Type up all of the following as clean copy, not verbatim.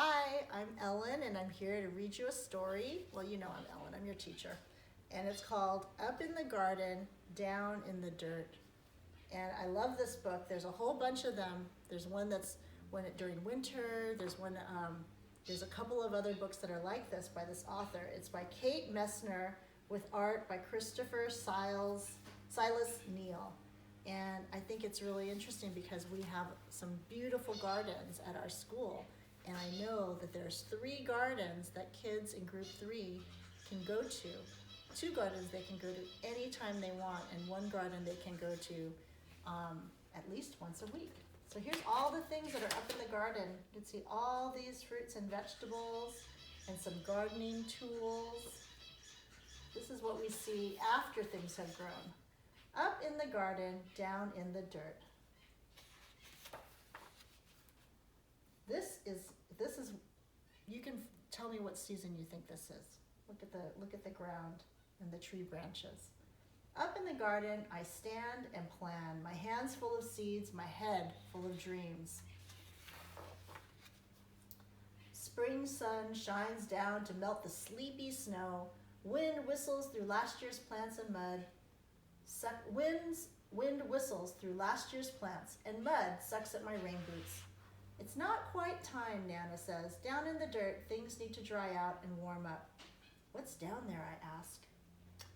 Hi, I'm Ellen, and I'm here to read you a story. Well, you know I'm Ellen, I'm your teacher. And it's called Up in the Garden, Down in the Dirt. And I love this book. There's a whole bunch of them. There's one that's during winter. There's a couple of other books that are like this by this author. It's by Kate Messner with art by Christopher Silas Neal. And I think it's really interesting because we have some beautiful gardens at our school. And I know that there's 3 gardens that kids in group 3 can go to. 2 gardens they can go to anytime they want, and 1 garden they can go to at least once a week. So here's all the things that are up in the garden. You can see all these fruits and vegetables and some gardening tools. This is what we see after things have grown. Up in the garden, down in the dirt. This is, you can tell me what season you think this is. Look at the ground and the tree branches. Up in the garden, I stand and plan, my hands full of seeds, my head full of dreams. Spring sun shines down to melt the sleepy snow. Wind whistles through last year's plants and mud. Wind whistles through last year's plants, and mud sucks at my rain boots. It's not quite time, Nana says. Down in the dirt, things need to dry out and warm up. What's down there, I ask.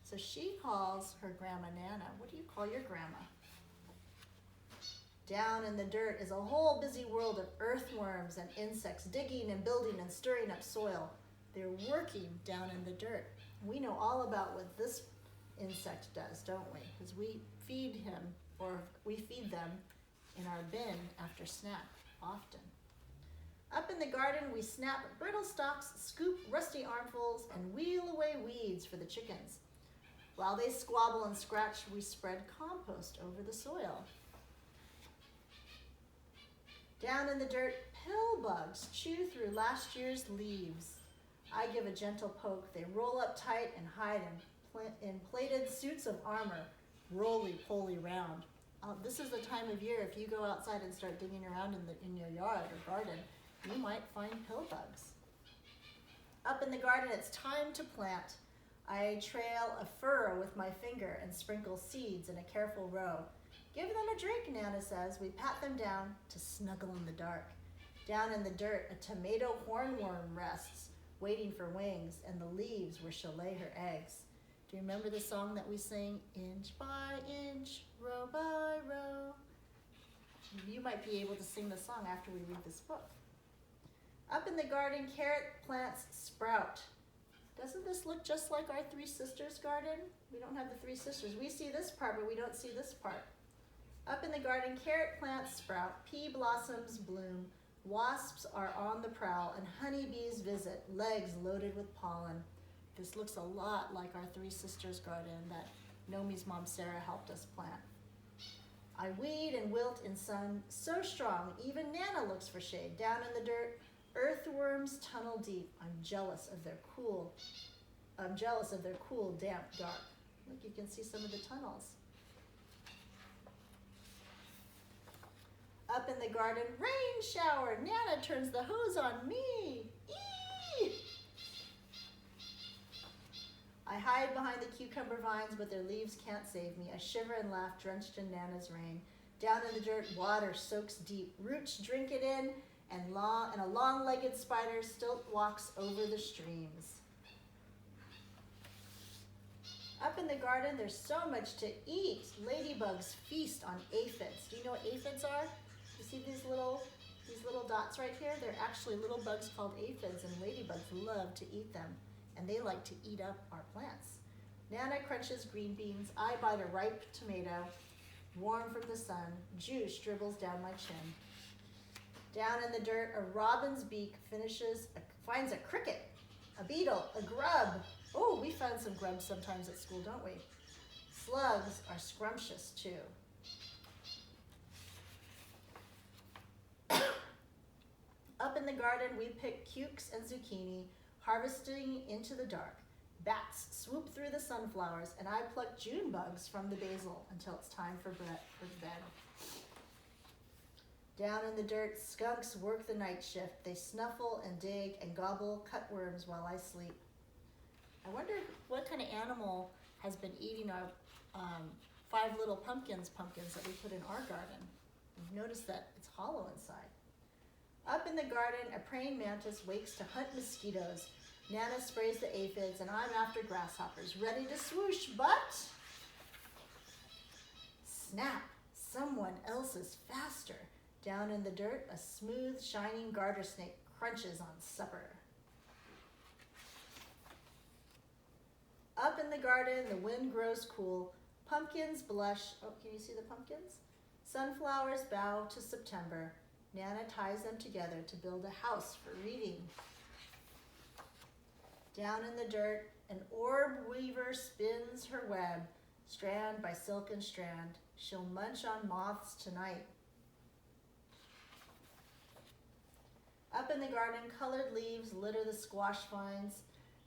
So she calls her grandma Nana. What do you call your grandma? Down in the dirt is a whole busy world of earthworms and insects digging and building and stirring up soil. They're working down in the dirt. We know all about what this insect does, don't we? Because we feed them in our bin after snack often. Up in the garden, we snap brittle stalks, scoop rusty armfuls, and wheel away weeds for the chickens. While they squabble and scratch, we spread compost over the soil. Down in the dirt, pill bugs chew through last year's leaves. I give a gentle poke. They roll up tight and hide in plated suits of armor, roly-poly round. This is the time of year, if you go outside and start digging around in your yard or garden, you might find pill bugs. Up in the garden, it's time to plant. I trail a furrow with my finger and sprinkle seeds in a careful row. Give them a drink, Nana says. We pat them down to snuggle in the dark. Down in the dirt, a tomato hornworm rests, waiting for wings, and the leaves where she'll lay her eggs. Do you remember the song that we sing, inch by inch, row by row? You might be able to sing the song after we read this book. Up in the garden, carrot plants sprout. Doesn't this look just like our 3 sisters garden? We don't have the 3 sisters. We see this part, but we don't see this part. Up in the garden, carrot plants sprout, pea blossoms bloom, wasps are on the prowl, and honeybees visit, legs loaded with pollen. This looks a lot like our 3 sisters garden that Nomi's mom Sarah helped us plant. I weed and wilt in sun so strong, even Nana looks for shade. Down in the dirt, earthworms tunnel deep. I'm jealous of their cool, damp dark. Look, you can see some of the tunnels. Up in the garden, rain shower. Nana turns the hose on me. Eee! I hide behind the cucumber vines, but their leaves can't save me. I shiver and laugh, drenched in Nana's rain. Down in the dirt, water soaks deep. Roots drink it in, and a long-legged spider still walks over the streams. Up in the garden, there's so much to eat. Ladybugs feast on aphids. Do you know what aphids are? You see these little dots right here? They're actually little bugs called aphids, and ladybugs love to eat them. And they like to eat up our plants. Nana crunches green beans. I bite a ripe tomato, warm from the sun. Juice dribbles down my chin. Down in the dirt, a robin's beak finds a cricket, a beetle, a grub. Oh, we find some grubs sometimes at school, don't we? Slugs are scrumptious too. Up in the garden, we pick cukes and zucchini, harvesting into the dark. Bats swoop through the sunflowers, and I pluck June bugs from the basil until it's time for bed. Down in the dirt, skunks work the night shift. They snuffle and dig and gobble cutworms while I sleep. I wonder what kind of animal has been eating our 5 little pumpkins that we put in our garden. You've noticed that it's hollow inside. Up in the garden, a praying mantis wakes to hunt mosquitoes. Nana sprays the aphids, and I'm after grasshoppers, ready to swoosh, but... Snap! Someone else is faster. Down in the dirt, a smooth, shining garter snake crunches on supper. Up in the garden, the wind grows cool. Pumpkins blush. Oh, can you see the pumpkins? Sunflowers bow to September. Nana ties them together to build a house for reading. Down in the dirt, an orb weaver spins her web, strand by silken strand. She'll munch on moths tonight. Up in the garden, colored leaves litter the squash vines,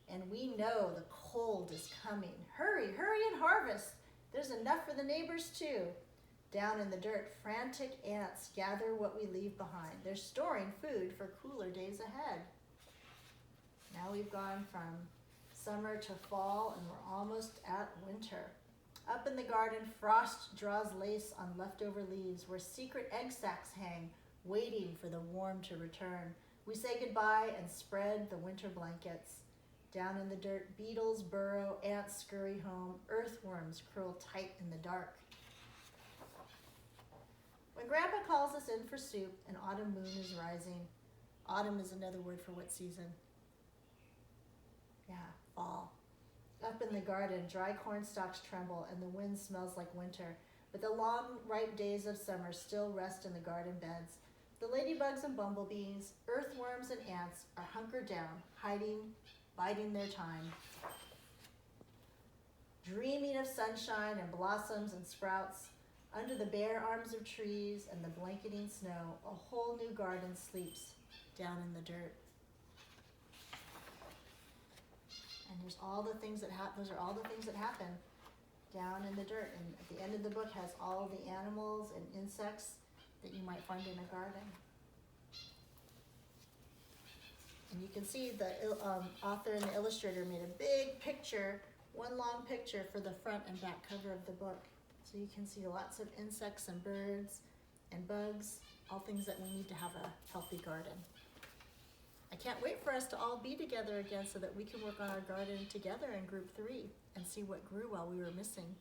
and we know the cold is coming. Hurry, hurry and harvest. There's enough for the neighbors too. Down in the dirt, frantic ants gather what we leave behind. They're storing food for cooler days ahead. Now we've gone from summer to fall, and we're almost at winter. Up in the garden, frost draws lace on leftover leaves where secret egg sacs hang, waiting for the warm to return. We say goodbye and spread the winter blankets. Down in the dirt, beetles burrow, ants scurry home, earthworms curl tight in the dark. When Grandpa calls us in for soup, an autumn moon is rising. Autumn is another word for what season? Yeah, fall. Up in the garden, dry corn stalks tremble and the wind smells like winter, but the long, ripe days of summer still rest in the garden beds. The ladybugs and bumblebees, earthworms and ants are hunkered down, hiding, biding their time. Dreaming of sunshine and blossoms and sprouts, under the bare arms of trees and the blanketing snow, a whole new garden sleeps down in the dirt. And there's all the things that those are all the things that happen down in the dirt. And at the end of the book has all the animals and insects that you might find in a garden. And you can see the author and the illustrator made a big picture, one long picture for the front and back cover of the book. So you can see lots of insects and birds and bugs, all things that we need to have a healthy garden. I can't wait for us to all be together again so that we can work on our garden together in group 3 and see what grew while we were missing.